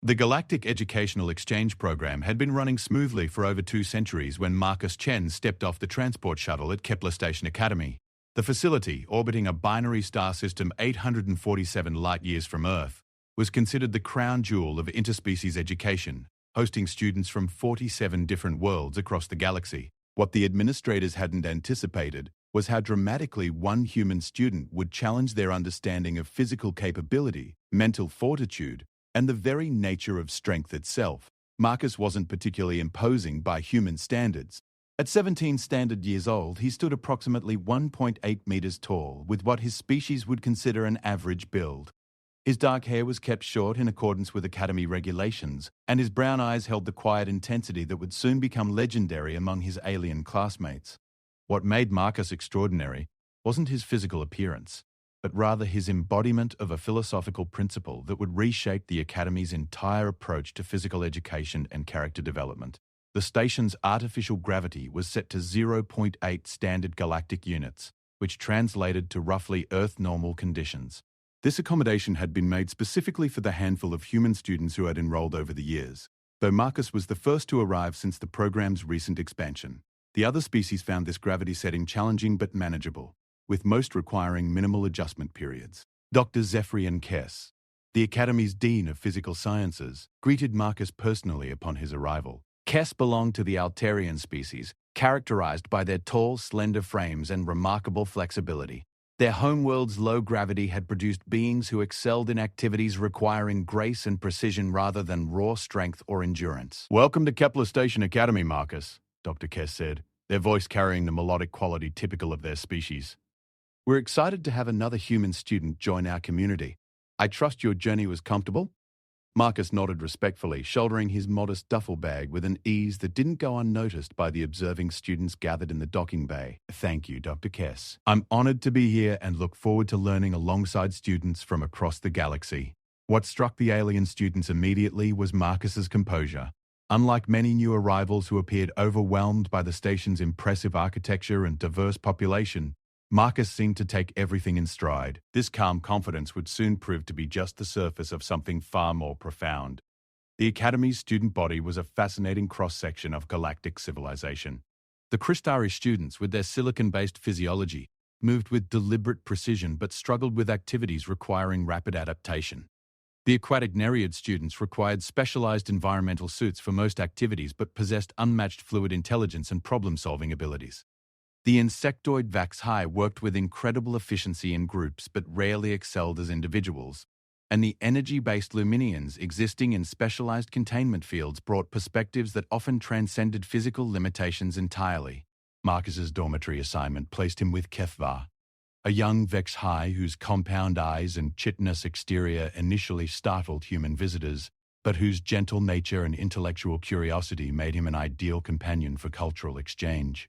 The Galactic Educational Exchange Program had been running smoothly for over 2 centuries when Marcus Chen stepped off the transport shuttle at Kepler Station Academy. The facility, orbiting a binary star system 847 light-years from Earth, was considered the crown jewel of interspecies education, hosting students from 47 different worlds across the galaxy. What the administrators hadn't anticipated was how dramatically one human student would challenge their understanding of physical capability, mental fortitude, and the very nature of strength itself. Marcus wasn't particularly imposing by human standards. At 17 standard years old, he stood approximately 1.8 meters tall, with what his species would consider an average build. His dark hair was kept short in accordance with Academy regulations, and his brown eyes held the quiet intensity that would soon become legendary among his alien classmates. What made Marcus extraordinary wasn't his physical appearance, but rather his embodiment of a philosophical principle that would reshape the Academy's entire approach to physical education and character development. The station's artificial gravity was set to 0.8 standard galactic units, which translated to roughly Earth-normal conditions. This accommodation had been made specifically for the handful of human students who had enrolled over the years, though Marcus was the first to arrive since the program's recent expansion. The other species found this gravity setting challenging but manageable, with most requiring minimal adjustment periods. Dr. Zephyrian Kess, the Academy's Dean of Physical Sciences, greeted Marcus personally upon his arrival. Kess belonged to the Altarian species, characterized by their tall, slender frames and remarkable flexibility. Their homeworld's low gravity had produced beings who excelled in activities requiring grace and precision rather than raw strength or endurance. "Welcome to Kepler Station Academy, Marcus," Dr. Kess said, their voice carrying the melodic quality typical of their species. "We're excited to have another human student join our community. I trust your journey was comfortable?" Marcus nodded respectfully, shouldering his modest duffel bag with an ease that didn't go unnoticed by the observing students gathered in the docking bay. "Thank you, Dr. Kess. I'm honored to be here and look forward to learning alongside students from across the galaxy." What struck the alien students immediately was Marcus's composure. Unlike many new arrivals who appeared overwhelmed by the station's impressive architecture and diverse population, Marcus seemed to take everything in stride. This calm confidence would soon prove to be just the surface of something far more profound. The Academy's student body was a fascinating cross-section of galactic civilization. The Crystari students, with their silicon-based physiology, moved with deliberate precision but struggled with activities requiring rapid adaptation. The aquatic Nereid students required specialized environmental suits for most activities but possessed unmatched fluid intelligence and problem-solving abilities. The insectoid Vax High worked with incredible efficiency in groups but rarely excelled as individuals, and the energy-based Luminians existing in specialized containment fields brought perspectives that often transcended physical limitations entirely. Marcus's dormitory assignment placed him with Kethvar, a young Vex High whose compound eyes and chitinous exterior initially startled human visitors, but whose gentle nature and intellectual curiosity made him an ideal companion for cultural exchange.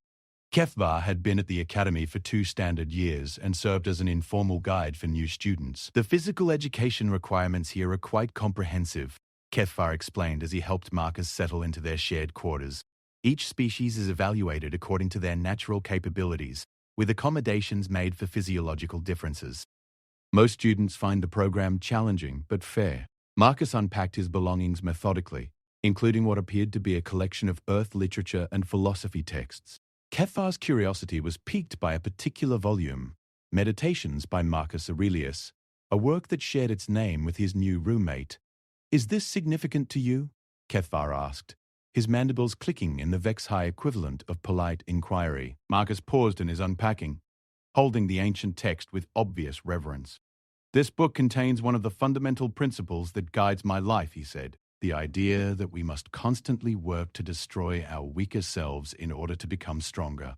Kethvar had been at the Academy for 2 standard years and served as an informal guide for new students. "The physical education requirements here are quite comprehensive," Kethvar explained as he helped Marcus settle into their shared quarters. "Each species is evaluated according to their natural capabilities, with accommodations made for physiological differences. Most students find the program challenging but fair." Marcus unpacked his belongings methodically, including what appeared to be a collection of Earth literature and philosophy texts. Kethar's curiosity was piqued by a particular volume, Meditations by Marcus Aurelius, a work that shared its name with his new roommate. "Is this significant to you?" Kethvar asked, his mandibles clicking in the Vex High equivalent of polite inquiry. Marcus paused in his unpacking, holding the ancient text with obvious reverence. "This book contains one of the fundamental principles that guides my life," he said. "The idea that we must constantly work to destroy our weaker selves in order to become stronger.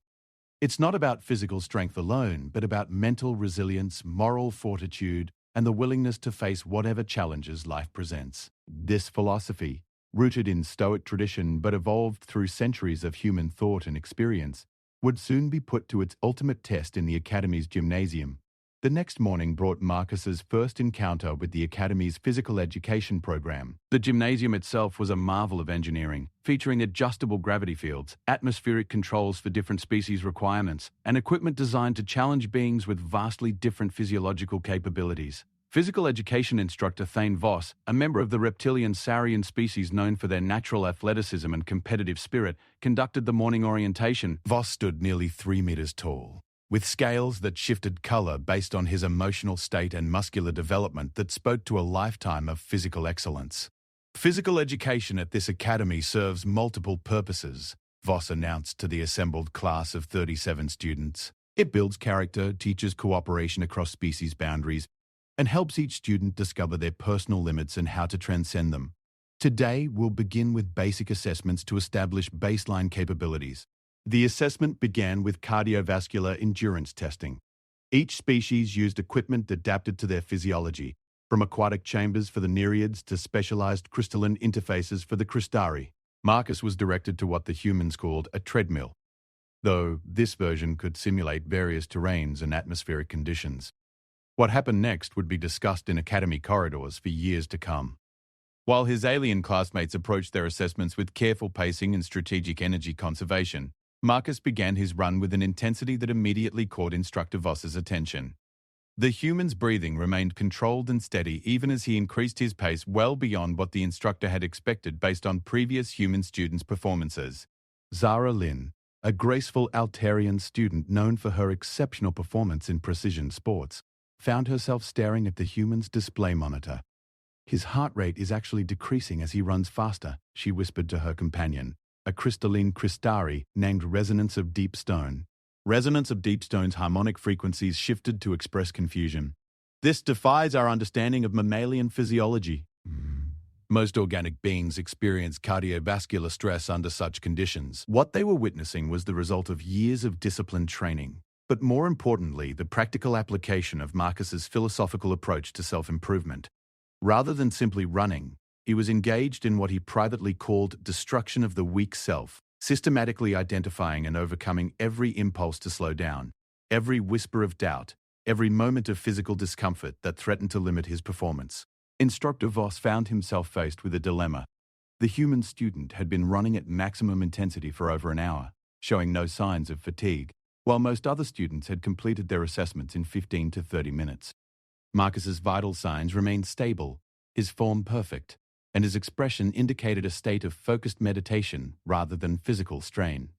It's not about physical strength alone, but about mental resilience, moral fortitude, and the willingness to face whatever challenges life presents." This philosophy, rooted in Stoic tradition but evolved through centuries of human thought and experience, would soon be put to its ultimate test in the Academy's gymnasium. The next morning brought Marcus's first encounter with the Academy's physical education program. The gymnasium itself was a marvel of engineering, featuring adjustable gravity fields, atmospheric controls for different species requirements, and equipment designed to challenge beings with vastly different physiological capabilities. Physical education instructor Thane Voss, a member of the reptilian saurian species known for their natural athleticism and competitive spirit, conducted the morning orientation. Voss stood nearly 3 meters tall, with scales that shifted color based on his emotional state and muscular development that spoke to a lifetime of physical excellence. Physical education at this academy serves multiple purposes, Voss announced to the assembled class of 37 students. It builds character, teaches cooperation across species boundaries, and helps each student discover their personal limits and how to transcend them. Today, we'll begin with basic assessments to establish baseline capabilities. The assessment began with cardiovascular endurance testing. Each species used equipment adapted to their physiology, from aquatic chambers for the nereids to specialized crystalline interfaces for the cristari. Marcus was directed to what the humans called a treadmill, though this version could simulate various terrains and atmospheric conditions. What happened next would be discussed in academy corridors for years to come. While his alien classmates approached their assessments with careful pacing and strategic energy conservation, Marcus began his run with an intensity that immediately caught Instructor Voss's attention. The human's breathing remained controlled and steady even as he increased his pace well beyond what the instructor had expected based on previous human students' performances. Zara Lynn, a graceful Altarian student known for her exceptional performance in precision sports, found herself staring at the human's display monitor. "His heart rate is actually decreasing as he runs faster," she whispered to her companion, a crystalline cristari named Resonance of Deep Stone. Resonance of Deep Stone's harmonic frequencies shifted to express confusion. "This defies our understanding of mammalian physiology." Most organic beings experience cardiovascular stress under such conditions. What they were witnessing was the result of years of disciplined training, but more importantly, the practical application of Marcus's philosophical approach to self-improvement. Rather than simply running, he was engaged in what he privately called destruction of the weak self, systematically identifying and overcoming every impulse to slow down, every whisper of doubt, every moment of physical discomfort that threatened to limit his performance. Instructor Voss found himself faced with a dilemma. The human student had been running at maximum intensity for over an hour, showing no signs of fatigue, while most other students had completed their assessments in 15 to 30 minutes. Marcus's vital signs remained stable, his form perfect, and his expression indicated a state of focused meditation rather than physical strain.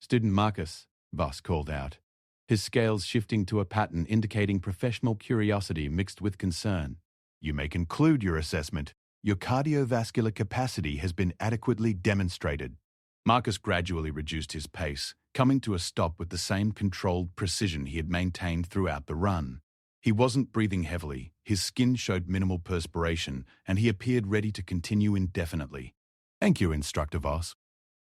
"Student Marcus," Voss called out, his scales shifting to a pattern indicating professional curiosity mixed with concern. "You may conclude your assessment. Your cardiovascular capacity has been adequately demonstrated." Marcus gradually reduced his pace, coming to a stop with the same controlled precision he had maintained throughout the run. He wasn't breathing heavily, his skin showed minimal perspiration, and he appeared ready to continue indefinitely. "Thank you, Instructor Voss,"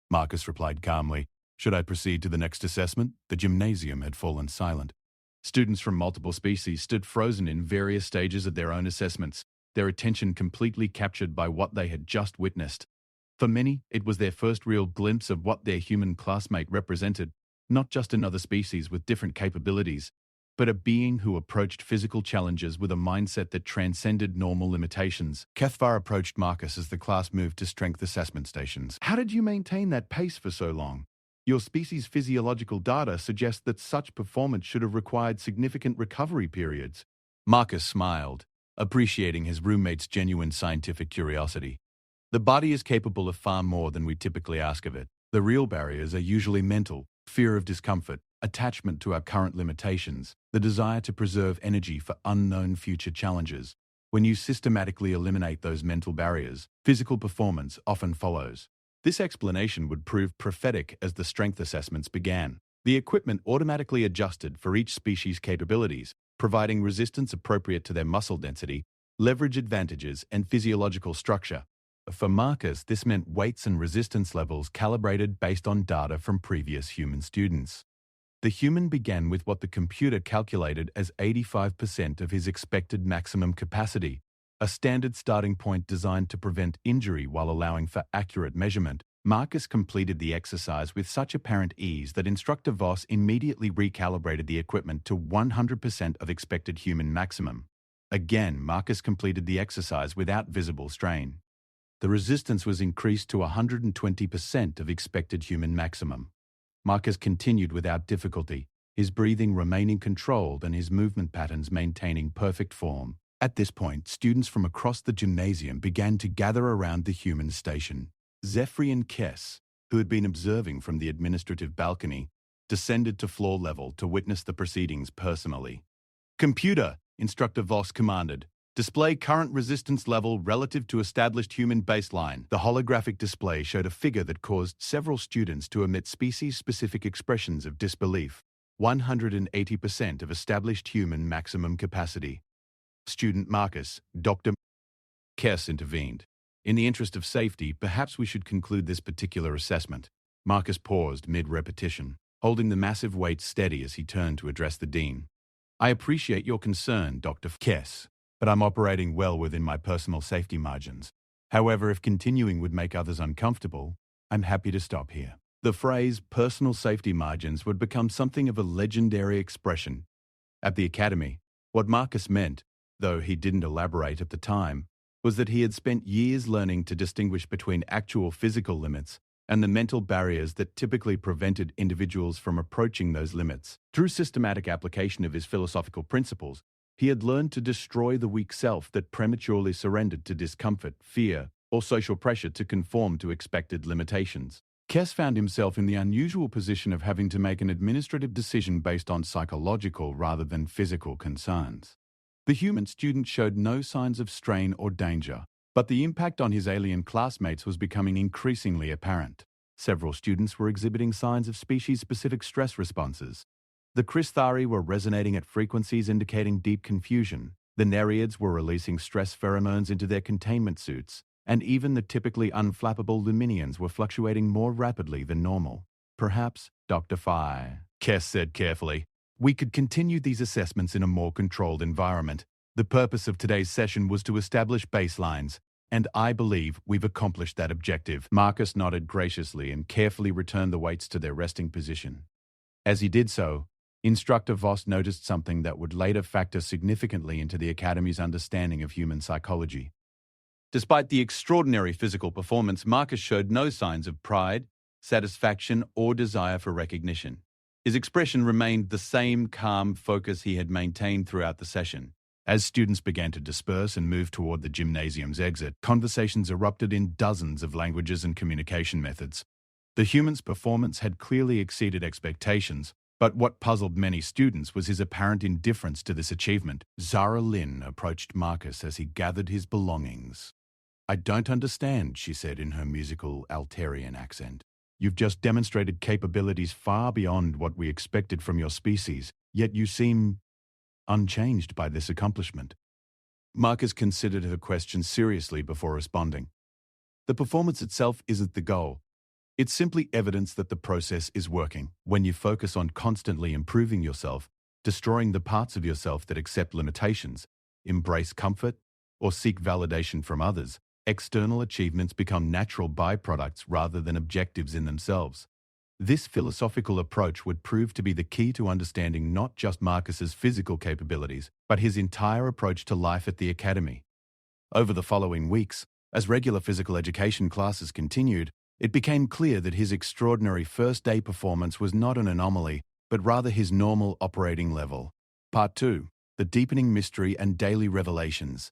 Marcus replied calmly. "Should I proceed to the next assessment?" The gymnasium had fallen silent. Students from multiple species stood frozen in various stages of their own assessments, their attention completely captured by what they had just witnessed. For many, it was their first real glimpse of what their human classmate represented, not just another species with different capabilities, but a being who approached physical challenges with a mindset that transcended normal limitations. Cathvar approached Marcus as the class moved to strength assessment stations. "How did you maintain that pace for so long? Your species' physiological data suggests that such performance should have required significant recovery periods." Marcus smiled, appreciating his roommate's genuine scientific curiosity. "The body is capable of far more than we typically ask of it. The real barriers are usually mental, fear of discomfort, attachment to our current limitations, the desire to preserve energy for unknown future challenges. When you systematically eliminate those mental barriers, physical performance often follows." This explanation would prove prophetic as the strength assessments began. The equipment automatically adjusted for each species' capabilities, providing resistance appropriate to their muscle density, leverage advantages, and physiological structure. For Marcus, this meant weights and resistance levels calibrated based on data from previous human students. The human began with what the computer calculated as 85% of his expected maximum capacity, a standard starting point designed to prevent injury while allowing for accurate measurement. Marcus completed the exercise with such apparent ease that Instructor Voss immediately recalibrated the equipment to 100% of expected human maximum. Again, Marcus completed the exercise without visible strain. The resistance was increased to 120% of expected human maximum. Marcus continued without difficulty, his breathing remaining controlled and his movement patterns maintaining perfect form. At this point, students from across the gymnasium began to gather around the human station. Zephyr and Kess, who had been observing from the administrative balcony, descended to floor level to witness the proceedings personally. "Computer," Instructor Voss commanded, "display current resistance level relative to established human baseline." The holographic display showed a figure that caused several students to emit species-specific expressions of disbelief. 180% of established human maximum capacity. Student Marcus, Dr. Kess intervened. "In the interest of safety, perhaps we should conclude this particular assessment." Marcus paused mid-repetition, holding the massive weight steady as he turned to address the dean. "I appreciate your concern, Dr. Kess, but I'm operating well within my personal safety margins. However, if continuing would make others uncomfortable, I'm happy to stop here." The phrase personal safety margins would become something of a legendary expression. At the academy, what Marcus meant, though he didn't elaborate at the time, was that he had spent years learning to distinguish between actual physical limits and the mental barriers that typically prevented individuals from approaching those limits. Through systematic application of his philosophical principles, he had learned to destroy the weak self that prematurely surrendered to discomfort, fear, or social pressure to conform to expected limitations. Kess found himself in the unusual position of having to make an administrative decision based on psychological rather than physical concerns. The human student showed no signs of strain or danger, but the impact on his alien classmates was becoming increasingly apparent. Several students were exhibiting signs of species-specific stress responses. The Cristhari were resonating at frequencies indicating deep confusion. The Nereids were releasing stress pheromones into their containment suits, and even the typically unflappable Luminians were fluctuating more rapidly than normal. "Perhaps, Dr. Phi," Kess said carefully, "we could continue these assessments in a more controlled environment. The purpose of today's session was to establish baselines, and I believe we've accomplished that objective." Marcus nodded graciously and carefully returned the weights to their resting position. As he did so, Instructor Voss noticed something that would later factor significantly into the Academy's understanding of human psychology. Despite the extraordinary physical performance, Marcus showed no signs of pride, satisfaction, or desire for recognition. His expression remained the same calm focus he had maintained throughout the session. As students began to disperse and move toward the gymnasium's exit, conversations erupted in dozens of languages and communication methods. The human's performance had clearly exceeded expectations, but what puzzled many students was his apparent indifference to this achievement. Zara Lynn approached Marcus as he gathered his belongings. "I don't understand," she said in her musical Alterian accent. "You've just demonstrated capabilities far beyond what we expected from your species, yet you seem unchanged by this accomplishment." Marcus considered her question seriously before responding. "The performance itself isn't the goal. It's simply evidence that the process is working. When you focus on constantly improving yourself, destroying the parts of yourself that accept limitations, embrace comfort, or seek validation from others, external achievements become natural byproducts rather than objectives in themselves." This philosophical approach would prove to be the key to understanding not just Marcus's physical capabilities, but his entire approach to life at the academy. Over the following weeks, as regular physical education classes continued, it became clear that his extraordinary first-day performance was not an anomaly, but rather his normal operating level. Part 2. The Deepening Mystery and Daily Revelations.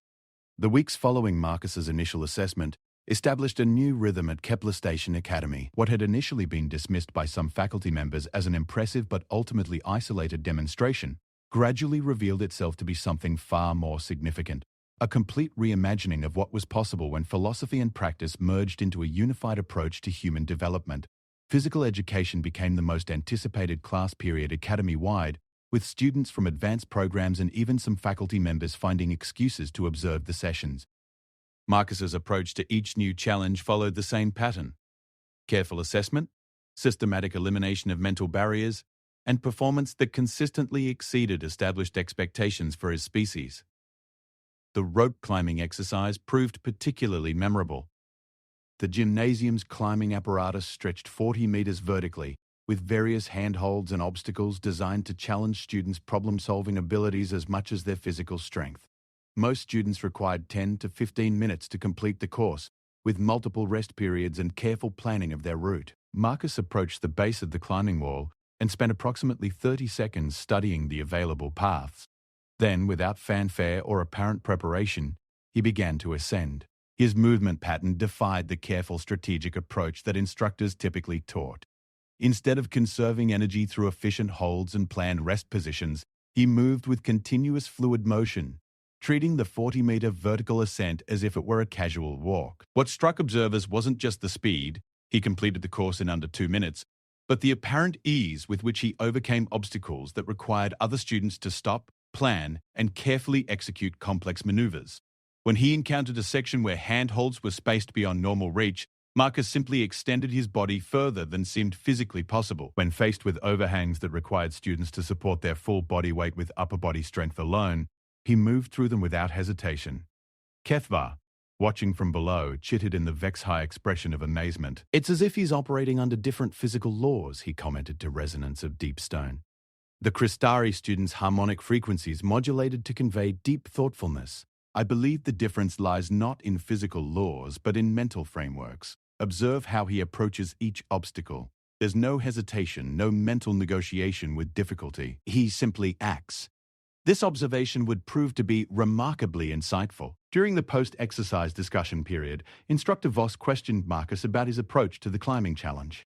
The weeks following Marcus's initial assessment established a new rhythm at Kepler Station Academy. What had initially been dismissed by some faculty members as an impressive but ultimately isolated demonstration gradually revealed itself to be something far more significant. A complete reimagining of what was possible when philosophy and practice merged into a unified approach to human development. Physical education became the most anticipated class period academy-wide, with students from advanced programs and even some faculty members finding excuses to observe the sessions. Marcus's approach to each new challenge followed the same pattern: careful assessment, systematic elimination of mental barriers, and performance that consistently exceeded established expectations for his species. The rope climbing exercise proved particularly memorable. The gymnasium's climbing apparatus stretched 40 meters vertically, with various handholds and obstacles designed to challenge students' problem-solving abilities as much as their physical strength. Most students required 10 to 15 minutes to complete the course, with multiple rest periods and careful planning of their route. Marcus approached the base of the climbing wall and spent approximately 30 seconds studying the available paths. Then, without fanfare or apparent preparation, he began to ascend. His movement pattern defied the careful strategic approach that instructors typically taught. Instead of conserving energy through efficient holds and planned rest positions, he moved with continuous fluid motion, treating the 40-meter vertical ascent as if it were a casual walk. What struck observers wasn't just the speed — he completed the course in under 2 minutes — but the apparent ease with which he overcame obstacles that required other students to stop, plan, and carefully execute complex maneuvers. When he encountered a section where handholds were spaced beyond normal reach, Marcus simply extended his body further than seemed physically possible. When faced with overhangs that required students to support their full body weight with upper body strength alone, he moved through them without hesitation. Kethva, watching from below, chittered in the Vex-high expression of amazement. "It's as if he's operating under different physical laws," he commented to Resonance of Deep Stone. The Crystari students' harmonic frequencies modulated to convey deep thoughtfulness. "I believe the difference lies not in physical laws, but in mental frameworks. Observe how he approaches each obstacle. There's no hesitation, no mental negotiation with difficulty. He simply acts." This observation would prove to be remarkably insightful. During the post-exercise discussion period, Instructor Voss questioned Marcus about his approach to the climbing challenge.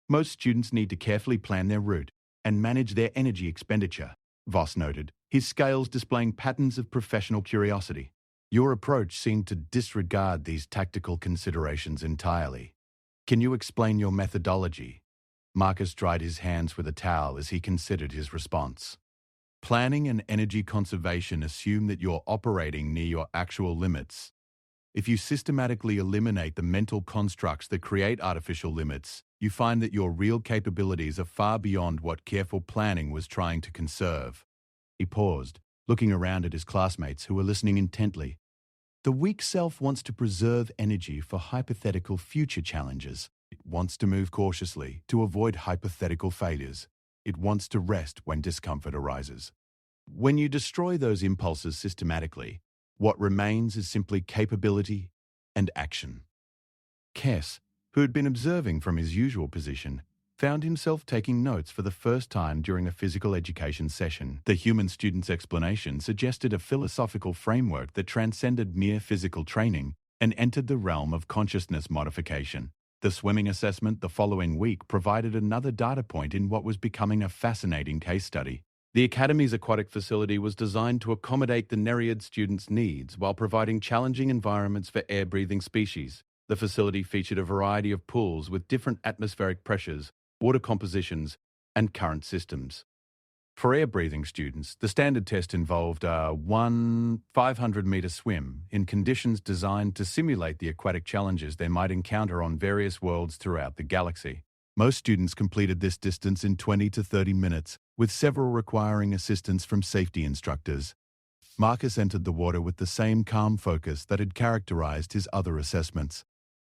"Most students need to carefully plan their route and manage their energy expenditure," Voss noted, his scales displaying patterns of professional curiosity. "Your approach seemed to disregard these tactical considerations entirely. Can you explain your methodology?" Marcus dried his hands with a towel as he considered his response. "Planning and energy conservation assume that you're operating near your actual limits. If you systematically eliminate the mental constructs that create artificial limits, you find that your real capabilities are far beyond what careful planning was trying to conserve." He paused, looking around at his classmates who were listening intently. "The weak self wants to preserve energy for hypothetical future challenges. It wants to move cautiously to avoid hypothetical failures. It wants to rest when discomfort arises. When you destroy those impulses systematically, what remains is simply capability and action." Kess, who had been observing from his usual position, found himself taking notes for the first time during a physical education session. The human student's explanation suggested a philosophical framework that transcended mere physical training and entered the realm of consciousness modification. The swimming assessment the following week provided another data point in what was becoming a fascinating case study. The Academy's aquatic facility was designed to accommodate the Nereid students' needs while providing challenging environments for air-breathing species. The facility featured a variety of pools with different atmospheric pressures, water compositions, and current systems. For air-breathing students, the standard test involved a 500-meter swim in conditions designed to simulate the aquatic challenges they might encounter on various worlds throughout the galaxy. Most students completed this distance in 20 to 30 minutes, with several requiring assistance from safety instructors. Marcus entered the water with the same calm focus that had characterized his other assessments.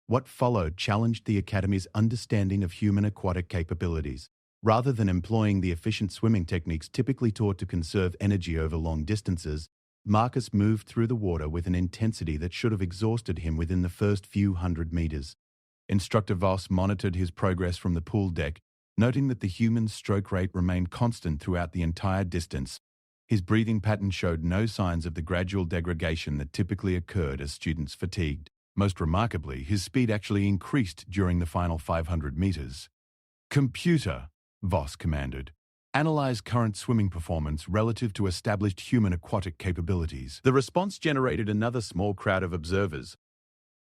What followed challenged the Academy's understanding of human aquatic capabilities. Rather than employing the efficient swimming techniques typically taught to conserve energy over long distances, Marcus moved through the water with an intensity that should have exhausted him within the first few hundred meters. Instructor Voss monitored his progress from the pool deck, noting that the human's stroke rate remained constant throughout the entire distance. His breathing pattern showed no signs of the gradual degradation that typically occurred as students fatigued. Most remarkably, his speed actually increased during the final 500 meters. "Computer," Voss commanded, "analyze current swimming performance relative to established human aquatic capabilities." The response generated another small crowd of observers.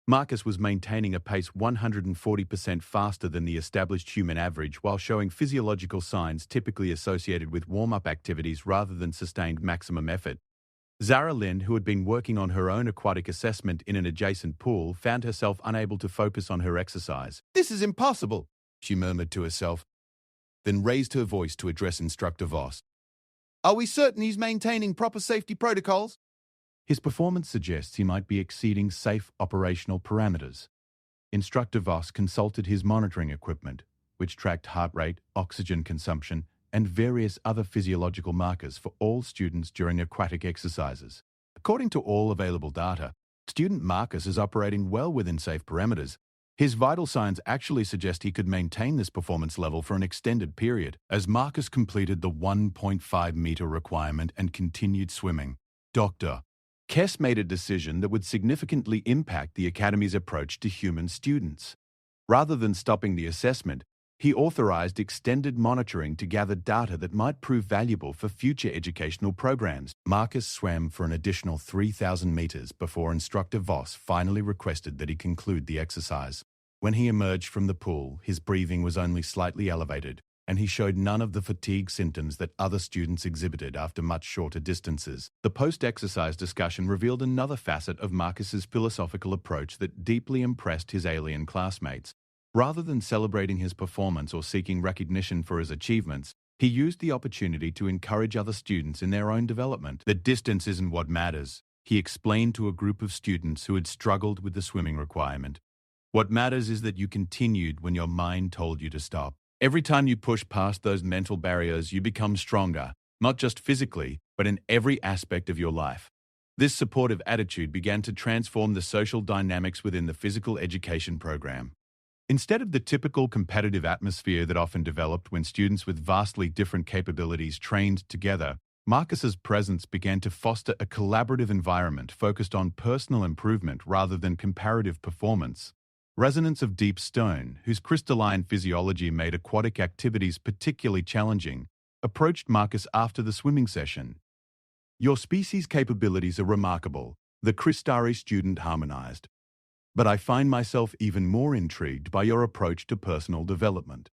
Marcus was maintaining a pace 140% faster than the established human average while showing physiological signs typically associated with warm-up activities rather than sustained maximum effort. Zara Lynn, who had been working on her own aquatic assessment in an adjacent pool, found herself unable to focus on her exercise. "This is impossible," she murmured to herself, then raised her voice to address Instructor Voss. "Are we certain he's maintaining proper safety protocols?" "His performance suggests he might be exceeding safe operational parameters." Instructor Voss consulted his monitoring equipment, which tracked heart rate, oxygen consumption, and various other physiological markers for all students during aquatic exercises. According to all available data, student Marcus is operating well within safe parameters. His vital signs actually suggest he could maintain this performance level for an extended period, as Marcus completed the 1.5-meter requirement and continued swimming. Dr. Kess made a decision that would significantly impact the Academy's approach to human students. Rather than stopping the assessment, he authorized extended monitoring to gather data that might prove valuable for future educational programs. Marcus swam for an additional 3,000 meters before instructor Voss finally requested that he conclude the exercise. When he emerged from the pool, his breathing was only slightly elevated, and he showed none of the fatigue symptoms that other students exhibited after much shorter distances. The post-exercise discussion revealed another facet of Marcus's philosophical approach that deeply impressed his alien classmates. Rather than celebrating his performance or seeking recognition for his achievements, he used the opportunity to encourage other students in their own development. The distance isn't what matters, he explained to a group of students who had struggled with the swimming requirement. What matters is that you continued when your mind told you to stop. Every time you push past those mental barriers, you become stronger, not just physically, but in every aspect of your life. This supportive attitude began to transform the social dynamics within the physical education program. Instead of the typical competitive atmosphere that often developed when students with vastly different capabilities trained together, Marcus's presence began to foster a collaborative environment focused on personal improvement rather than comparative performance. Resonance of deep stone, whose crystalline physiology made aquatic activities particularly challenging, approached Marcus after the swimming session. "Your species' capabilities are remarkable," the Cristari student harmonized. "But I find myself even more intrigued by your approach to personal development.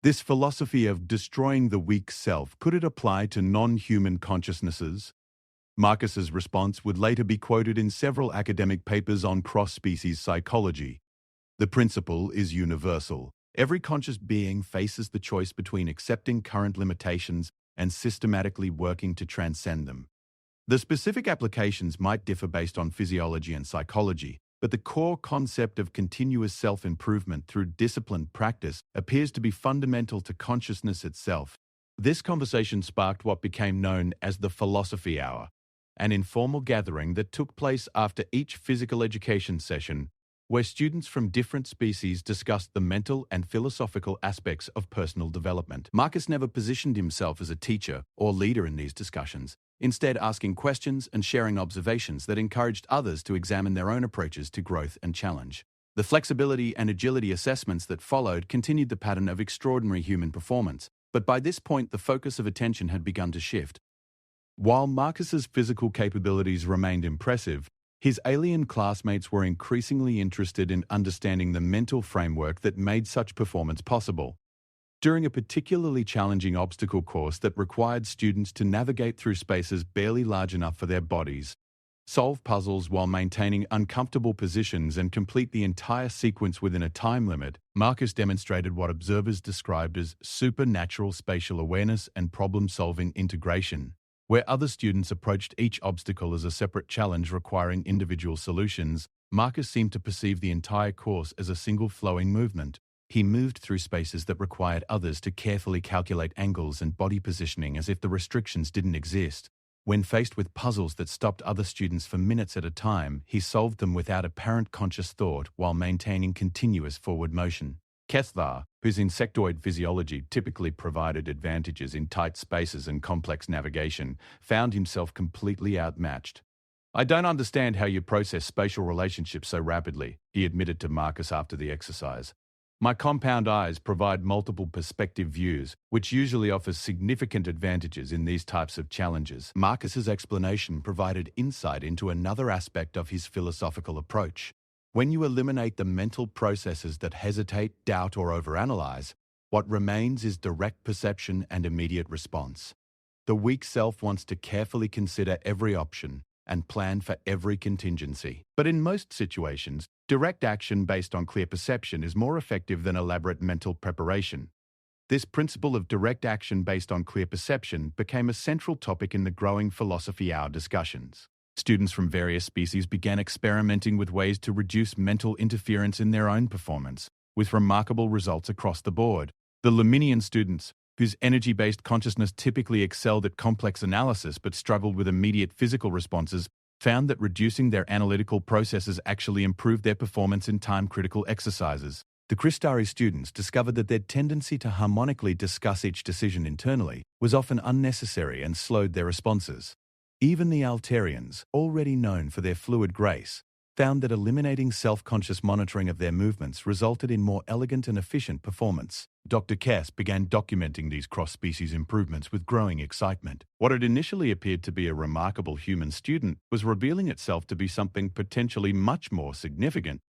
This philosophy of destroying the weak self, could it apply to non-human consciousnesses?" Marcus's response would later be quoted in several academic papers on cross-species psychology. "The principle is universal. Every conscious being faces the choice between accepting current limitations and systematically working to transcend them. The specific applications might differ based on physiology and psychology, but the core concept of continuous self-improvement through disciplined practice appears to be fundamental to consciousness itself." This conversation sparked what became known as the Philosophy Hour, an informal gathering that took place after each physical education session, where students from different species discussed the mental and philosophical aspects of personal development. Marcus never positioned himself as a teacher or leader in these discussions, instead asking questions and sharing observations that encouraged others to examine their own approaches to growth and challenge. The flexibility and agility assessments that followed continued the pattern of extraordinary human performance, but by this point the focus of attention had begun to shift. While Marcus's physical capabilities remained impressive, his alien classmates were increasingly interested in understanding the mental framework that made such performance possible. During a particularly challenging obstacle course that required students to navigate through spaces barely large enough for their bodies, solve puzzles while maintaining uncomfortable positions, and complete the entire sequence within a time limit, Marcus demonstrated what observers described as supernatural spatial awareness and problem-solving integration. Where other students approached each obstacle as a separate challenge requiring individual solutions, Marcus seemed to perceive the entire course as a single flowing movement. He moved through spaces that required others to carefully calculate angles and body positioning as if the restrictions didn't exist. When faced with puzzles that stopped other students for minutes at a time, he solved them without apparent conscious thought while maintaining continuous forward motion. Kethvar, whose insectoid physiology typically provided advantages in tight spaces and complex navigation, found himself completely outmatched. "I don't understand how you process spatial relationships so rapidly," he admitted to Marcus after the exercise. "My compound eyes provide multiple perspective views, which usually offers significant advantages in these types of challenges." Marcus's explanation provided insight into another aspect of his philosophical approach. When you eliminate the mental processes that hesitate, doubt, or overanalyze, what remains is direct perception and immediate response. The weak self wants to carefully consider every option and plan for every contingency. But in most situations, direct action based on clear perception is more effective than elaborate mental preparation. This principle of direct action based on clear perception became a central topic in the growing Philosophy Hour discussions. Students from various species began experimenting with ways to reduce mental interference in their own performance, with remarkable results across the board. The Luminian students, whose energy-based consciousness typically excelled at complex analysis but struggled with immediate physical responses, found that reducing their analytical processes actually improved their performance in time-critical exercises. The Cristari students discovered that their tendency to harmonically discuss each decision internally was often unnecessary and slowed their responses. Even the Altarians, already known for their fluid grace, found that eliminating self-conscious monitoring of their movements resulted in more elegant and efficient performance. Dr. Kess began documenting these cross-species improvements with growing excitement. What had initially appeared to be a remarkable human student was revealing itself to be something potentially much more significant,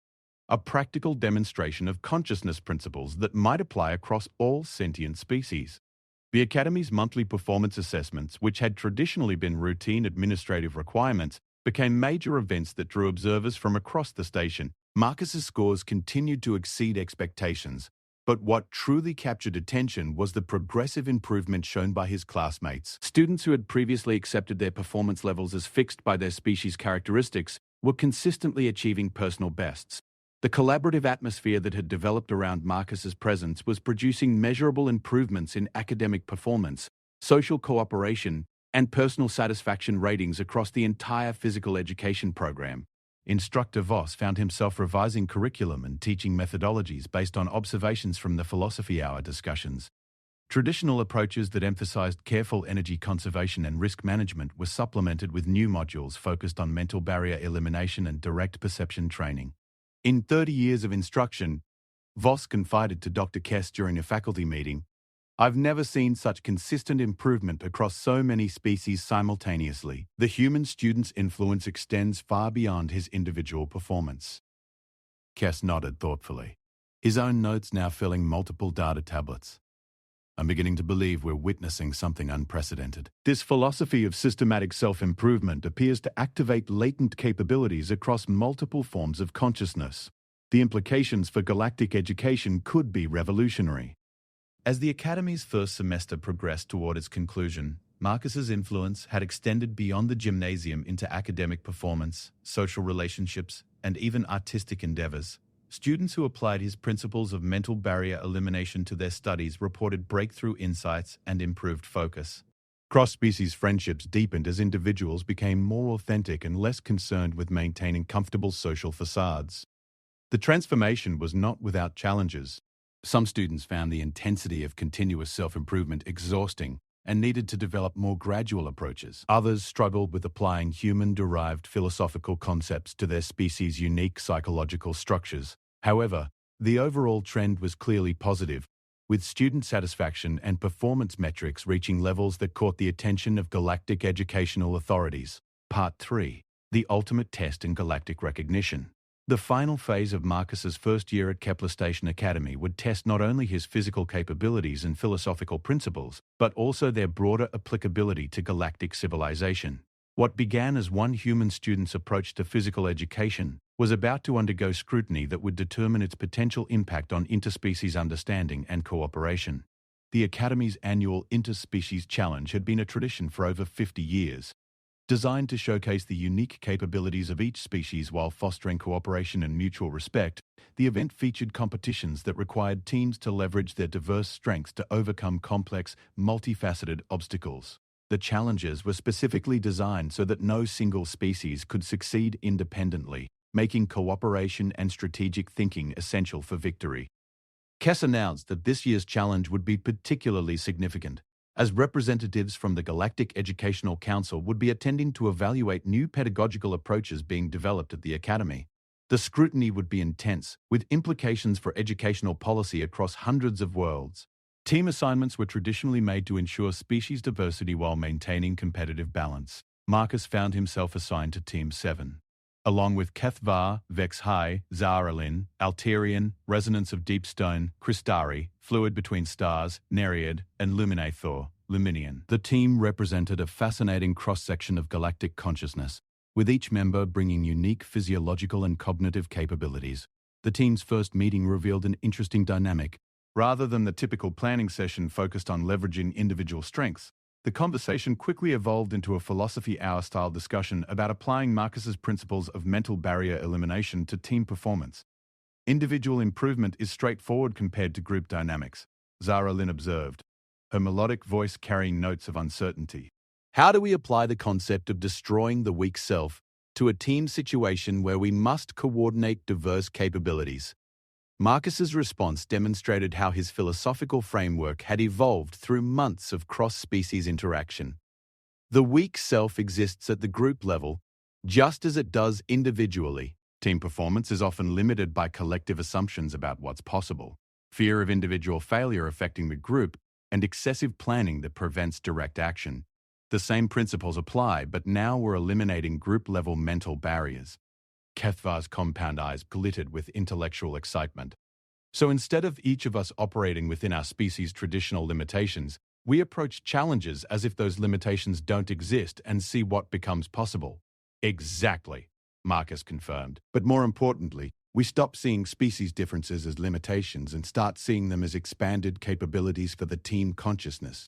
a practical demonstration of consciousness principles that might apply across all sentient species. The Academy's monthly performance assessments, which had traditionally been routine administrative requirements, became major events that drew observers from across the station. Marcus's scores continued to exceed expectations, but what truly captured attention was the progressive improvement shown by his classmates. Students who had previously accepted their performance levels as fixed by their species' characteristics were consistently achieving personal bests. The collaborative atmosphere that had developed around Marcus's presence was producing measurable improvements in academic performance, social cooperation, and personal satisfaction ratings across the entire physical education program. Instructor Voss found himself revising curriculum and teaching methodologies based on observations from the philosophy hour discussions. Traditional approaches that emphasized careful energy conservation and risk management were supplemented with new modules focused on mental barrier elimination and direct perception training. In 30 years of instruction, Voss confided to Dr. Kess during a faculty meeting, "I've never seen such consistent improvement across so many species simultaneously. The human student's influence extends far beyond his individual performance." Kess nodded thoughtfully, his own notes now filling multiple data tablets. "I'm beginning to believe we're witnessing something unprecedented. This philosophy of systematic self-improvement appears to activate latent capabilities across multiple forms of consciousness. The implications for galactic education could be revolutionary." As the Academy's first semester progressed toward its conclusion, Marcus's influence had extended beyond the gymnasium into academic performance, social relationships, and even artistic endeavors. Students who applied his principles of mental barrier elimination to their studies reported breakthrough insights and improved focus. Cross-species friendships deepened as individuals became more authentic and less concerned with maintaining comfortable social facades. The transformation was not without challenges. Some students found the intensity of continuous self-improvement exhausting and needed to develop more gradual approaches. Others struggled with applying human-derived philosophical concepts to their species' unique psychological structures. However, the overall trend was clearly positive, with student satisfaction and performance metrics reaching levels that caught the attention of galactic educational authorities. Part 3. The Ultimate Test in Galactic Recognition. The final phase of Marcus's first year at Kepler Station Academy would test not only his physical capabilities and philosophical principles, but also their broader applicability to galactic civilization. What began as one human student's approach to physical education was about to undergo scrutiny that would determine its potential impact on interspecies understanding and cooperation. The Academy's annual Interspecies Challenge had been a tradition for over 50 years. Designed to showcase the unique capabilities of each species while fostering cooperation and mutual respect, the event featured competitions that required teams to leverage their diverse strengths to overcome complex, multifaceted obstacles. The challenges were specifically designed so that no single species could succeed independently, making cooperation and strategic thinking essential for victory. Kess announced that this year's challenge would be particularly significant, as representatives from the Galactic Educational Council would be attending to evaluate new pedagogical approaches being developed at the Academy. The scrutiny would be intense, with implications for educational policy across hundreds of worlds. Team assignments were traditionally made to ensure species diversity while maintaining competitive balance. Marcus found himself assigned to Team 7. Along with Kethvar, Vex-High, Zaralin, Altarian, Resonance of Deep Stone, Cristari, Fluid Between Stars, Nereid, and Luminathor, Luminian. The team represented a fascinating cross-section of galactic consciousness, with each member bringing unique physiological and cognitive capabilities. The team's first meeting revealed an interesting dynamic. Rather than the typical planning session focused on leveraging individual strengths, the conversation quickly evolved into a philosophy hour-style discussion about applying Marcus's principles of mental barrier elimination to team performance. Individual improvement is straightforward compared to group dynamics, Zara Lynn observed, her melodic voice carrying notes of uncertainty. How do we apply the concept of destroying the weak self to a team situation where we must coordinate diverse capabilities. Marcus's response demonstrated how his philosophical framework had evolved through months of cross-species interaction. The weak self exists at the group level, just as it does individually. Team performance is often limited by collective assumptions about what's possible, fear of individual failure affecting the group, and excessive planning that prevents direct action. The same principles apply, but now we're eliminating group-level mental barriers. HFY's compound eyes glittered with intellectual excitement. So instead of each of us operating within our species' traditional limitations, we approach challenges as if those limitations don't exist and see what becomes possible. Exactly, Marcus confirmed. But more importantly, we stop seeing species differences as limitations and start seeing them as expanded capabilities for the team consciousness.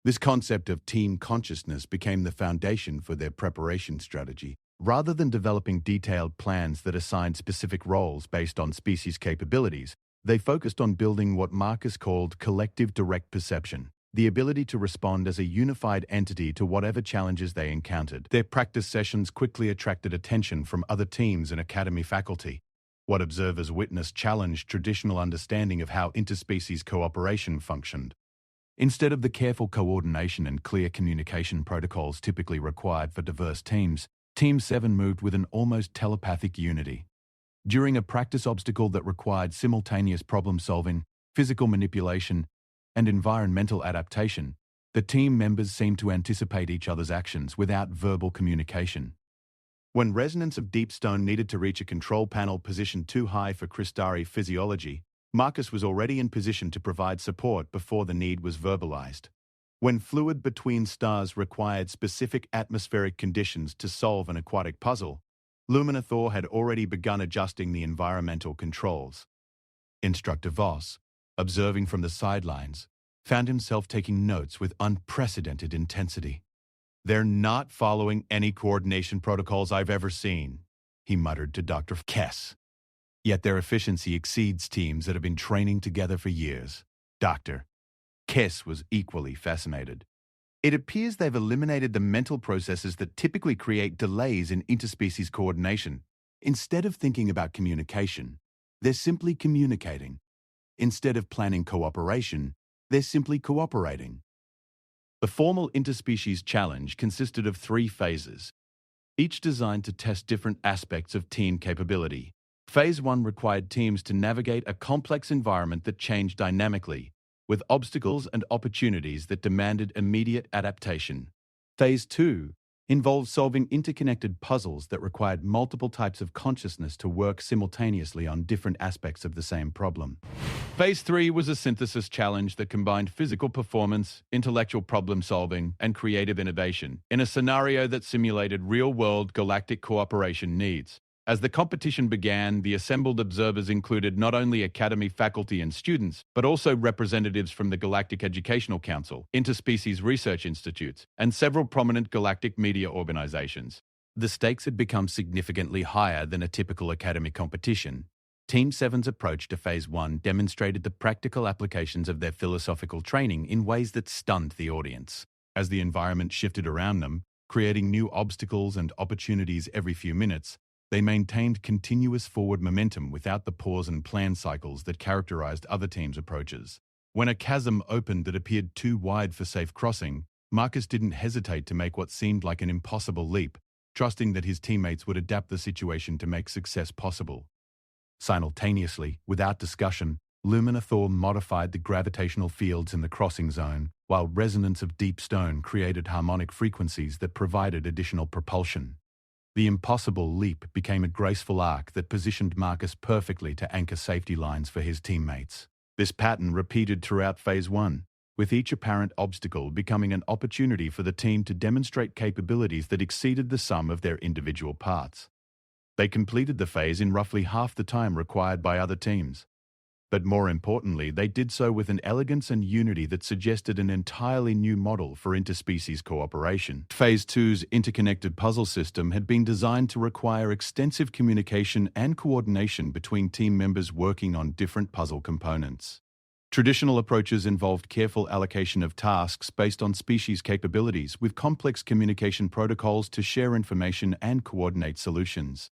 This concept of team consciousness became the foundation for their preparation strategy. Rather than developing detailed plans that assigned specific roles based on species capabilities, they focused on building what Marcus called collective direct perception, the ability to respond as a unified entity to whatever challenges they encountered. Their practice sessions quickly attracted attention from other teams and academy faculty. What observers witnessed challenged traditional understanding of how interspecies cooperation functioned. Instead of the careful coordination and clear communication protocols typically required for diverse teams, Team 7 moved with an almost telepathic unity. During a practice obstacle that required simultaneous problem-solving, physical manipulation, and environmental adaptation, the team members seemed to anticipate each other's actions without verbal communication. When resonance of deep stone needed to reach a control panel positioned too high for Crystari physiology, Marcus was already in position to provide support before the need was verbalized. When fluid between stars required specific atmospheric conditions to solve an aquatic puzzle, Luminathor had already begun adjusting the environmental controls. Instructor Voss, observing from the sidelines, found himself taking notes with unprecedented intensity. "They're not following any coordination protocols I've ever seen," he muttered to Dr. Kess. "Yet their efficiency exceeds teams that have been training together for years." Dr. Kess was equally fascinated. "It appears they've eliminated the mental processes that typically create delays in interspecies coordination. Instead of thinking about communication, they're simply communicating. Instead of planning cooperation, they're simply cooperating." The formal interspecies challenge consisted of 3 phases, each designed to test different aspects of team capability. Phase 1 required teams to navigate a complex environment that changed dynamically, with obstacles and opportunities that demanded immediate adaptation. Phase 2 involved solving interconnected puzzles that required multiple types of consciousness to work simultaneously on different aspects of the same problem. Phase 3 was a synthesis challenge that combined physical performance, intellectual problem-solving, and creative innovation in a scenario that simulated real-world galactic cooperation needs. As the competition began, the assembled observers included not only Academy faculty and students, but also representatives from the Galactic Educational Council, interspecies research institutes, and several prominent galactic media organizations. The stakes had become significantly higher than a typical Academy competition. Team 7's approach to Phase 1 demonstrated the practical applications of their philosophical training in ways that stunned the audience. As the environment shifted around them, creating new obstacles and opportunities every few minutes, they maintained continuous forward momentum without the pause and plan cycles that characterized other teams' approaches. When a chasm opened that appeared too wide for safe crossing, Marcus didn't hesitate to make what seemed like an impossible leap, trusting that his teammates would adapt the situation to make success possible. Simultaneously, without discussion, Luminathor modified the gravitational fields in the crossing zone, while resonance of deep stone created harmonic frequencies that provided additional propulsion. The impossible leap became a graceful arc that positioned Marcus perfectly to anchor safety lines for his teammates. This pattern repeated throughout Phase 1, with each apparent obstacle becoming an opportunity for the team to demonstrate capabilities that exceeded the sum of their individual parts. They completed the phase in roughly half the time required by other teams. But more importantly, they did so with an elegance and unity that suggested an entirely new model for interspecies cooperation. Phase 2's interconnected puzzle system had been designed to require extensive communication and coordination between team members working on different puzzle components. Traditional approaches involved careful allocation of tasks based on species capabilities, with complex communication protocols to share information and coordinate solutions.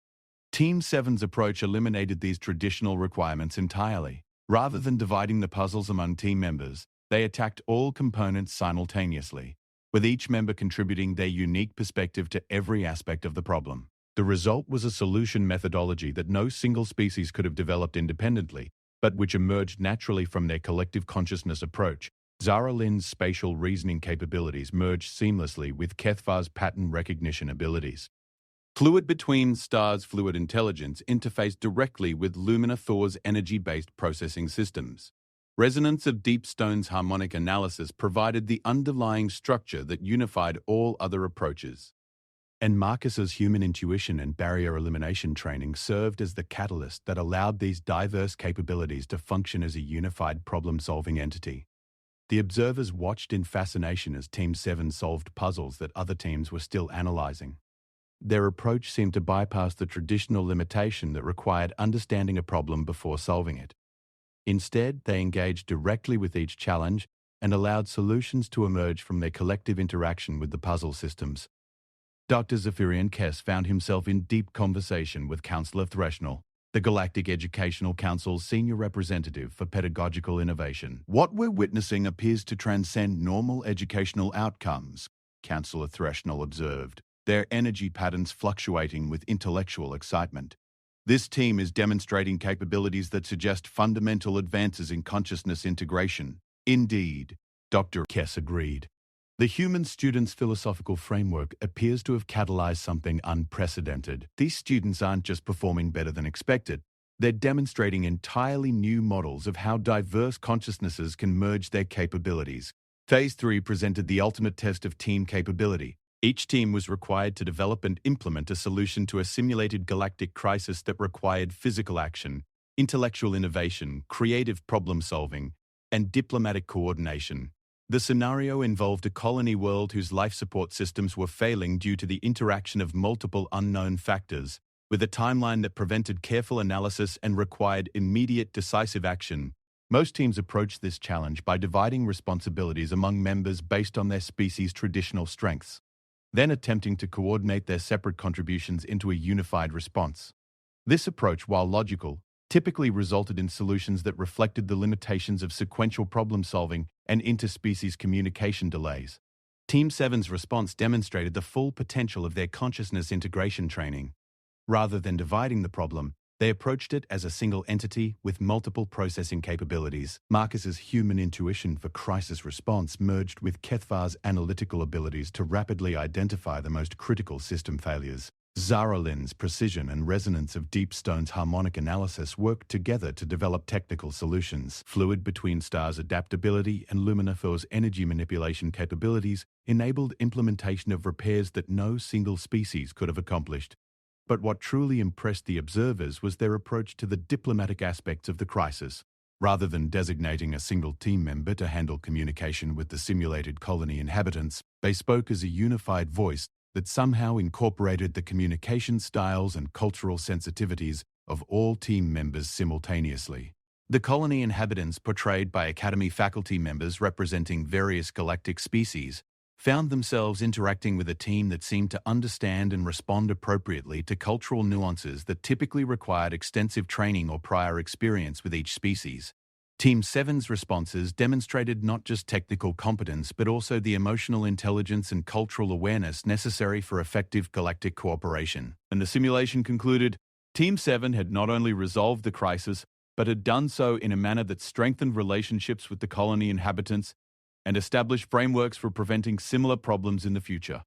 Team 7's approach eliminated these traditional requirements entirely. Rather than dividing the puzzles among team members, they attacked all components simultaneously, with each member contributing their unique perspective to every aspect of the problem. The result was a solution methodology that no single species could have developed independently, but which emerged naturally from their collective consciousness approach. Zara Lin's spatial reasoning capabilities merged seamlessly with Kethvar's pattern recognition abilities. Fluid between stars' fluid intelligence interfaced directly with Lumina Thor's energy-based processing systems. Resonance of Deep Stone's harmonic analysis provided the underlying structure that unified all other approaches. And Marcus's human intuition and barrier elimination training served as the catalyst that allowed these diverse capabilities to function as a unified problem-solving entity. The observers watched in fascination as Team 7 solved puzzles that other teams were still analyzing. Their approach seemed to bypass the traditional limitation that required understanding a problem before solving it. Instead, they engaged directly with each challenge and allowed solutions to emerge from their collective interaction with the puzzle systems. Dr. Zephyrian Kess found himself in deep conversation with Councillor Threshnell, the Galactic Educational Council's senior representative for pedagogical innovation. "What we're witnessing appears to transcend normal educational outcomes," Councillor Threshnell observed, their energy patterns fluctuating with intellectual excitement. "This team is demonstrating capabilities that suggest fundamental advances in consciousness integration." "Indeed," Dr. Kess agreed. "The human student's philosophical framework appears to have catalyzed something unprecedented. These students aren't just performing better than expected, they're demonstrating entirely new models of how diverse consciousnesses can merge their capabilities." Phase 3 presented the ultimate test of team capability. Each team was required to develop and implement a solution to a simulated galactic crisis that required physical action, intellectual innovation, creative problem-solving, and diplomatic coordination. The scenario involved a colony world whose life support systems were failing due to the interaction of multiple unknown factors, with a timeline that prevented careful analysis and required immediate decisive action. Most teams approached this challenge by dividing responsibilities among members based on their species' traditional strengths, then attempting to coordinate their separate contributions into a unified response. This approach, while logical, typically resulted in solutions that reflected the limitations of sequential problem-solving and interspecies communication delays. Team 7's response demonstrated the full potential of their consciousness integration training. Rather than dividing the problem, they approached it as a single entity with multiple processing capabilities. Marcus's human intuition for crisis response merged with Kethvar's analytical abilities to rapidly identify the most critical system failures. Zara Lin's precision and resonance of Deep Stone's harmonic analysis worked together to develop technical solutions. Fluid between stars adaptability and Lumina Thor's energy manipulation capabilities enabled implementation of repairs that no single species could have accomplished. But what truly impressed the observers was their approach to the diplomatic aspects of the crisis. Rather than designating a single team member to handle communication with the simulated colony inhabitants, they spoke as a unified voice that somehow incorporated the communication styles and cultural sensitivities of all team members simultaneously. The colony inhabitants, portrayed by Academy faculty members representing various galactic species, found themselves interacting with a team that seemed to understand and respond appropriately to cultural nuances that typically required extensive training or prior experience with each species. Team 7's responses demonstrated not just technical competence but also the emotional intelligence and cultural awareness necessary for effective galactic cooperation. And the simulation concluded, Team 7 had not only resolved the crisis, but had done so in a manner that strengthened relationships with the colony inhabitants and established frameworks for preventing similar problems in the future.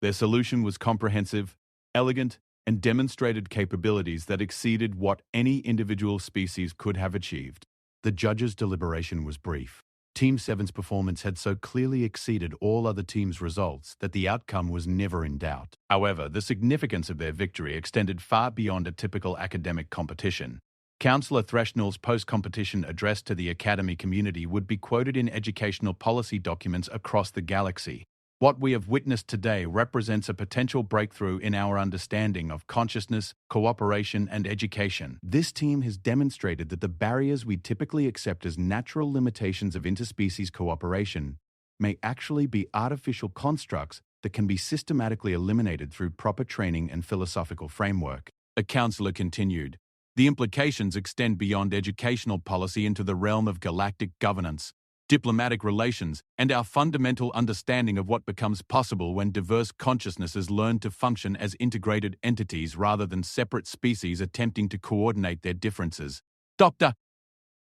Their solution was comprehensive, elegant, and demonstrated capabilities that exceeded what any individual species could have achieved. The judges' deliberation was brief. Team 7's performance had so clearly exceeded all other teams' results that the outcome was never in doubt. However, the significance of their victory extended far beyond a typical academic competition. Councillor Threshnell's post-competition address to the Academy community would be quoted in educational policy documents across the galaxy. What we have witnessed today represents a potential breakthrough in our understanding of consciousness, cooperation, and education. This team has demonstrated that the barriers we typically accept as natural limitations of interspecies cooperation may actually be artificial constructs that can be systematically eliminated through proper training and philosophical framework. A counselor continued, "The implications extend beyond educational policy into the realm of galactic governance, diplomatic relations, and our fundamental understanding of what becomes possible when diverse consciousnesses learn to function as integrated entities rather than separate species attempting to coordinate their differences." Dr.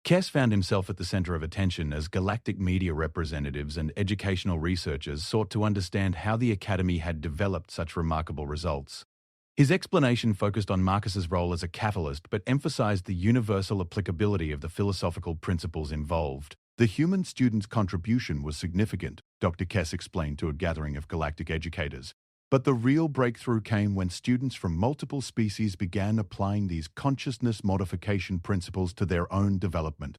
Kess found himself at the center of attention as galactic media representatives and educational researchers sought to understand how the Academy had developed such remarkable results. His explanation focused on Marcus's role as a catalyst but emphasized the universal applicability of the philosophical principles involved. The human student's contribution was significant, Dr. Kess explained to a gathering of galactic educators. But the real breakthrough came when students from multiple species began applying these consciousness modification principles to their own development.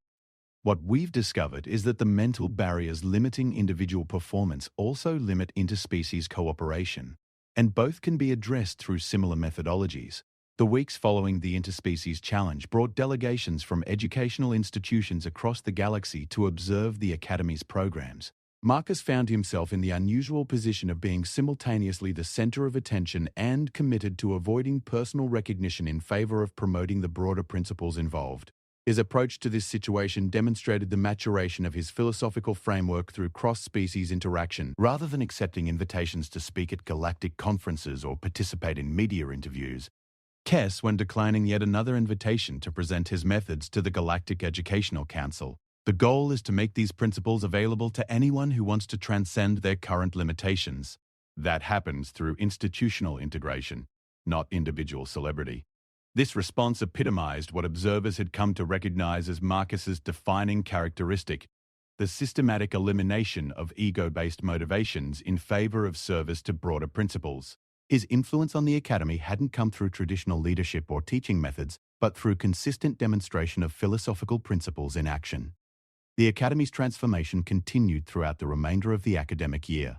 What we've discovered is that the mental barriers limiting individual performance also limit interspecies cooperation, and both can be addressed through similar methodologies. The weeks following the Interspecies Challenge brought delegations from educational institutions across the galaxy to observe the Academy's programs. Marcus found himself in the unusual position of being simultaneously the center of attention and committed to avoiding personal recognition in favor of promoting the broader principles involved. His approach to this situation demonstrated the maturation of his philosophical framework through cross-species interaction, rather than accepting invitations to speak at galactic conferences or participate in media interviews. Kess, when declining yet another invitation to present his methods to the Galactic Educational Council. The goal is to make these principles available to anyone who wants to transcend their current limitations. That happens through institutional integration, not individual celebrity. This response epitomized what observers had come to recognize as Marcus's defining characteristic: the systematic elimination of ego-based motivations in favor of service to broader principles. His influence on the Academy hadn't come through traditional leadership or teaching methods, but through consistent demonstration of philosophical principles in action. The Academy's transformation continued throughout the remainder of the academic year.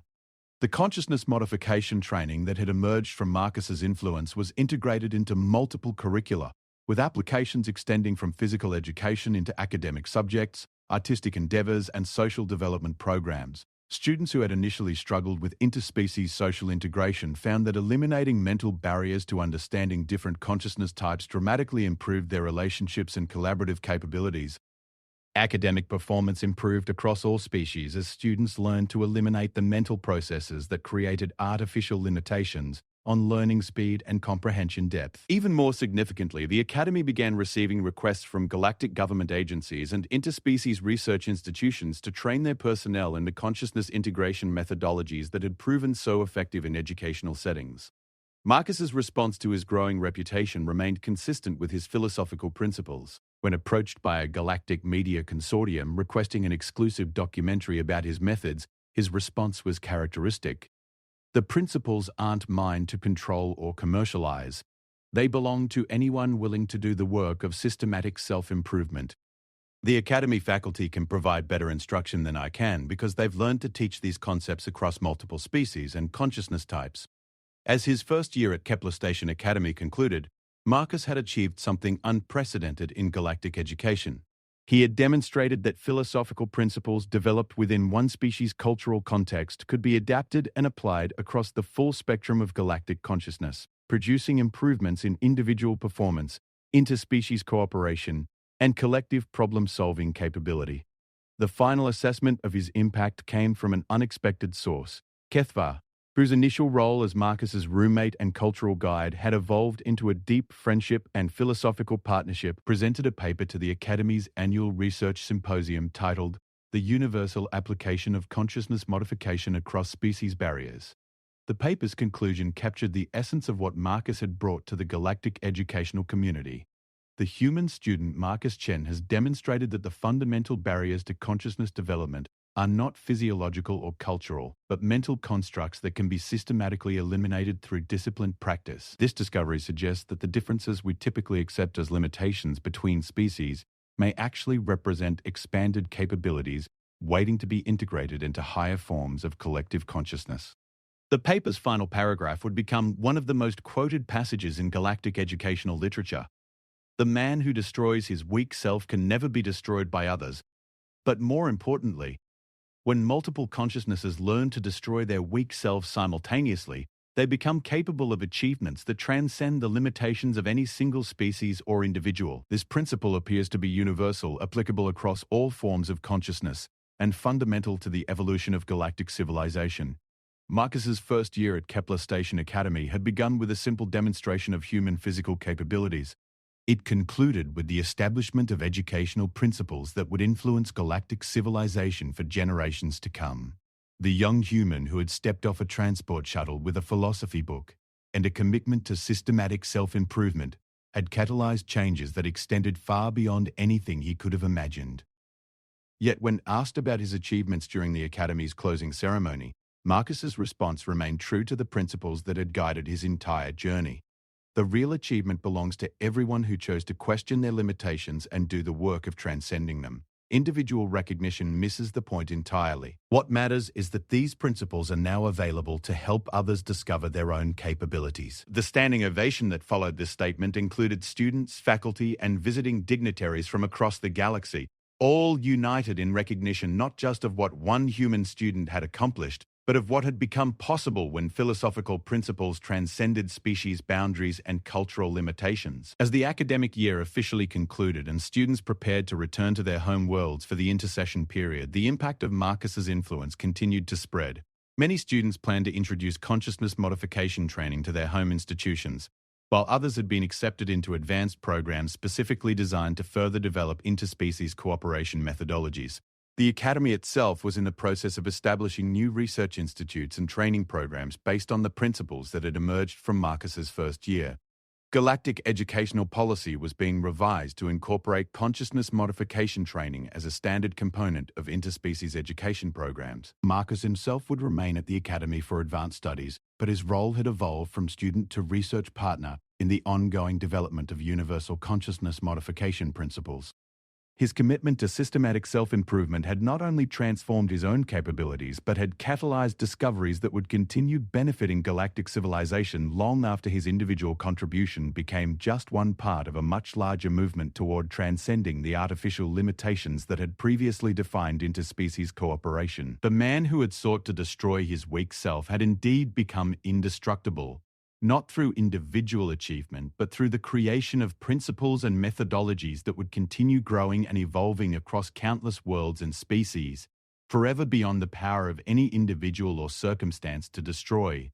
The consciousness modification training that had emerged from Marcus's influence was integrated into multiple curricula, with applications extending from physical education into academic subjects, artistic endeavors, and social development programs. Students who had initially struggled with interspecies social integration found that eliminating mental barriers to understanding different consciousness types dramatically improved their relationships and collaborative capabilities. Academic performance improved across all species as students learned to eliminate the mental processes that created artificial limitations on learning speed and comprehension depth. Even more significantly, the Academy began receiving requests from galactic government agencies and interspecies research institutions to train their personnel in the consciousness integration methodologies that had proven so effective in educational settings. Marcus's response to his growing reputation remained consistent with his philosophical principles. When approached by a galactic media consortium requesting an exclusive documentary about his methods, his response was characteristic. "The principles aren't mine to control or commercialize. They belong to anyone willing to do the work of systematic self-improvement. The Academy faculty can provide better instruction than I can because they've learned to teach these concepts across multiple species and consciousness types." As his first year at Kepler Station Academy concluded, Marcus had achieved something unprecedented in galactic education. He had demonstrated that philosophical principles developed within one species' cultural context could be adapted and applied across the full spectrum of galactic consciousness, producing improvements in individual performance, interspecies cooperation, and collective problem-solving capability. The final assessment of his impact came from an unexpected source. HFY, whose initial role as Marcus's roommate and cultural guide had evolved into a deep friendship and philosophical partnership, presented a paper to the Academy's annual research symposium titled "The Universal Application of Consciousness Modification Across Species Barriers." The paper's conclusion captured the essence of what Marcus had brought to the galactic educational community. The human student Marcus Chen has demonstrated that the fundamental barriers to consciousness development are not physiological or cultural, but mental constructs that can be systematically eliminated through disciplined practice. This discovery suggests that the differences we typically accept as limitations between species may actually represent expanded capabilities waiting to be integrated into higher forms of collective consciousness. The paper's final paragraph would become one of the most quoted passages in galactic educational literature. The man who destroys his weak self can never be destroyed by others. But more importantly, when multiple consciousnesses learn to destroy their weak selves simultaneously, they become capable of achievements that transcend the limitations of any single species or individual. This principle appears to be universal, applicable across all forms of consciousness, and fundamental to the evolution of galactic civilization. Marcus's first year at Kepler Station Academy had begun with a simple demonstration of human physical capabilities. It concluded with the establishment of educational principles that would influence galactic civilization for generations to come. The young human who had stepped off a transport shuttle with a philosophy book and a commitment to systematic self-improvement had catalyzed changes that extended far beyond anything he could have imagined. Yet when asked about his achievements during the Academy's closing ceremony, Marcus's response remained true to the principles that had guided his entire journey. The real achievement belongs to everyone who chose to question their limitations and do the work of transcending them. Individual recognition misses the point entirely. What matters is that these principles are now available to help others discover their own capabilities. The standing ovation that followed this statement included students, faculty, and visiting dignitaries from across the galaxy, all united in recognition not just of what one human student had accomplished, but of what had become possible when philosophical principles transcended species boundaries and cultural limitations. As the academic year officially concluded and students prepared to return to their home worlds for the intercession period, the impact of Marcus's influence continued to spread. Many students planned to introduce consciousness modification training to their home institutions, while others had been accepted into advanced programs specifically designed to further develop interspecies cooperation methodologies. The Academy itself was in the process of establishing new research institutes and training programs based on the principles that had emerged from Marcus's first year. Galactic educational policy was being revised to incorporate consciousness modification training as a standard component of interspecies education programs. Marcus himself would remain at the Academy for advanced studies, but his role had evolved from student to research partner in the ongoing development of universal consciousness modification principles. His commitment to systematic self-improvement had not only transformed his own capabilities, but had catalyzed discoveries that would continue benefiting galactic civilization long after his individual contribution became just one part of a much larger movement toward transcending the artificial limitations that had previously defined interspecies cooperation. The man who had sought to destroy his weak self had indeed become indestructible, not through individual achievement, but through the creation of principles and methodologies that would continue growing and evolving across countless worlds and species, forever beyond the power of any individual or circumstance to destroy.